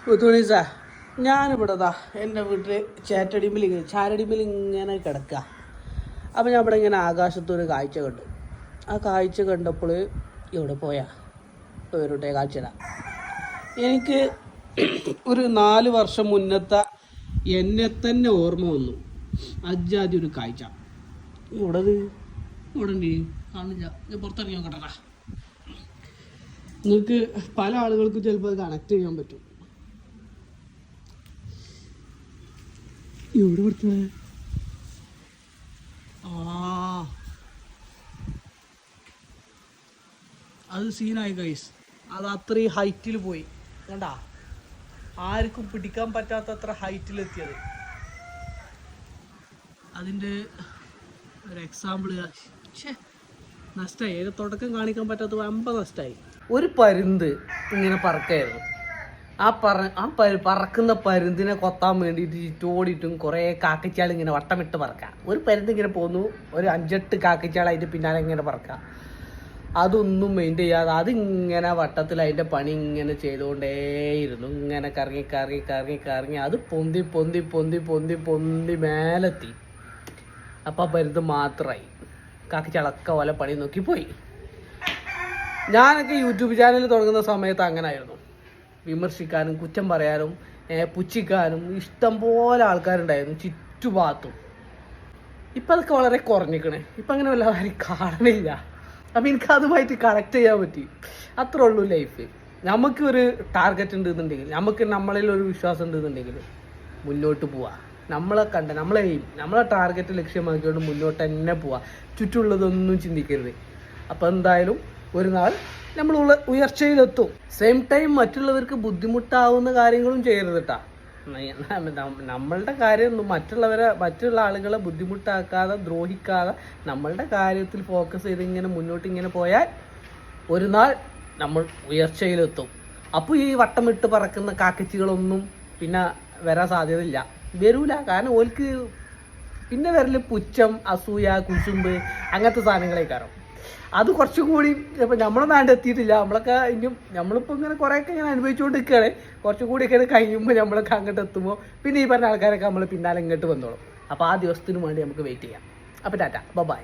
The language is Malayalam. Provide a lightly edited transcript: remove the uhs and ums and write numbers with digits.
മുത്തുമണീസാ, ഞാനിവിടെ എൻ്റെ വീട്ടിൽ ചാരടിമ്പിൽ ഇങ്ങനെ കിടക്കുക. അപ്പോൾ ഞാൻ ഇവിടെ ഇങ്ങനെ ആകാശത്തൊരു കാഴ്ച കണ്ടു. ആ കാഴ്ച കണ്ടപ്പോൾ എവിടെ പോയാ വരട്ടെ കാഴ്ച. എനിക്ക് ഒരു 4 വർഷം മുന്നത്തെ എന്നെ തന്നെ ഓർമ്മ വന്നു. അജാതി ഒരു കാഴ്ച. ഇവിടെ ഉണ്ട്, കാണില്ല. ഞാൻ പുറത്തിറങ്ങി നോക്കട്ടെ. നിങ്ങൾക്ക് പല ആളുകൾക്കും ചിലപ്പോൾ അത് കണക്ട് ചെയ്യാൻ പറ്റും. ഇവിടെ കൊടുത്തത് അത് സീനായി ഗൈസ്. അത് അത്രയും ഹൈറ്റിൽ പോയി കണ്ടാ, ആർക്കും പിടിക്കാൻ പറ്റാത്തത്ര ഹൈറ്റിലെത്തിയത്. അതിൻ്റെ ഒരു എക്സാമ്പിൾ നഷ്ടമായി. തുടക്കം കാണിക്കാൻ പറ്റാത്ത വമ്പ നഷ്ടമായി. ഒരു പരുന്ത് ഇങ്ങനെ പറക്കായിരുന്നു. പറക്കുന്ന പരുന്തിനെ കൊത്താൻ വേണ്ടിയിട്ട് ചുറ്റോടിയിട്ടും കുറേ കാക്കച്ചാൾ ഇങ്ങനെ വട്ടമിട്ട് പറക്കാം. ഒരു പരുന്ത് ഇങ്ങനെ പോന്നു, ഒരു 5-8 കാക്കച്ചാൾ അതിൻ്റെ പിന്നാലെ ഇങ്ങനെ പറക്കാം. അതൊന്നും മെയിൻറ്റെയിൻ ചെയ്യാതെ അതിങ്ങനെ വട്ടത്തിൽ അതിൻ്റെ പണി ഇങ്ങനെ ചെയ്തുകൊണ്ടേയിരുന്നു. ഇങ്ങനെ കറങ്ങി അത് പൊന്തി മേലെത്തി. അപ്പം പരുന്ത് മാത്രമായി. കാക്കച്ചാളൊക്കെ പോലെ പണി നോക്കിപ്പോയി. ഞാനൊക്കെ യൂട്യൂബ് ചാനൽ തുടങ്ങുന്ന സമയത്ത് അങ്ങനെ ആയിരുന്നു. വിമർശിക്കാനും കുറ്റം പറയാനും പുച്ഛിക്കാനും ഇഷ്ടംപോലെ ആൾക്കാരുണ്ടായിരുന്നു ചുറ്റുഭാഗത്തും. ഇപ്പം അതൊക്കെ വളരെ കുറഞ്ഞിക്കണേ. ഇപ്പം അങ്ങനെ വല്ലവരും കാണണില്ല. അപ്പം എനിക്ക് അതുമായിട്ട് കണക്ട് ചെയ്യാൻ പറ്റി. അത്രേ ഉള്ളൂ ലൈഫ്. നമുക്കൊരു ടാർഗറ്റ് ഉണ്ടെന്നുണ്ടെങ്കിൽ, നമുക്ക് നമ്മളിൽ ഒരു വിശ്വാസം ഉണ്ടെന്നുണ്ടെങ്കിൽ മുന്നോട്ട് പോവുക. നമ്മളെ ടാർഗറ്റ് ലക്ഷ്യമാക്കിക്കൊണ്ട് മുന്നോട്ട് തന്നെ പോവുക. ചുറ്റുമുള്ളതൊന്നും ചിന്തിക്കരുത്. അപ്പം എന്തായാലും ഒരു നാൾ നമ്മൾ ഉയർച്ചയിലെത്തും. സെയിം ടൈം മറ്റുള്ളവർക്ക് ബുദ്ധിമുട്ടാവുന്ന കാര്യങ്ങളും ചെയ്യരുത് കേട്ടോ. നമ്മളുടെ കാര്യം മറ്റുള്ള ആളുകളെ ബുദ്ധിമുട്ടാക്കാതെ ദ്രോഹിക്കാതെ നമ്മളുടെ കാര്യത്തിൽ ഫോക്കസ് ചെയ്ത് ഇങ്ങനെ മുന്നോട്ട് ഇങ്ങനെ പോയാൽ ഒരു നാൾ നമ്മൾ ഉയർച്ചയിലെത്തും. അപ്പോൾ ഈ വട്ടമിട്ട് പറക്കുന്ന കാക്കച്ചികളൊന്നും പിന്നെ വരാൻ സാധ്യതയില്ല, വരൂല. കാരണം ഓൽക്ക് പിന്നെ വരല് പുച്ഛം, അസൂയ, കുശുമ്പ് അങ്ങനത്തെ സാധനങ്ങളേക്കാരം. അത് കുറച്ചും കൂടി ഇപ്പം നമ്മളെ നാട് എത്തിയിട്ടില്ല. നമ്മളിപ്പോൾ ഇങ്ങനെ കുറേയൊക്കെ ഇങ്ങനെ അനുഭവിച്ചുകൊണ്ട് നിൽക്കുകയാണ്. കുറച്ചും കൂടിയൊക്കെ കഴിയുമ്പോൾ നമ്മളൊക്കെ അങ്ങോട്ട് എത്തുമ്പോൾ പിന്നെ ഈ പറഞ്ഞ ആൾക്കാരൊക്കെ നമ്മൾ പിന്നാലെ ഇങ്ങോട്ട് വന്നോളും. അപ്പോൾ ആ ദിവസത്തിന് വേണ്ടി നമുക്ക് വെയിറ്റ് ചെയ്യാം. അപ്പോൾ ടാറ്റ, ബൈ.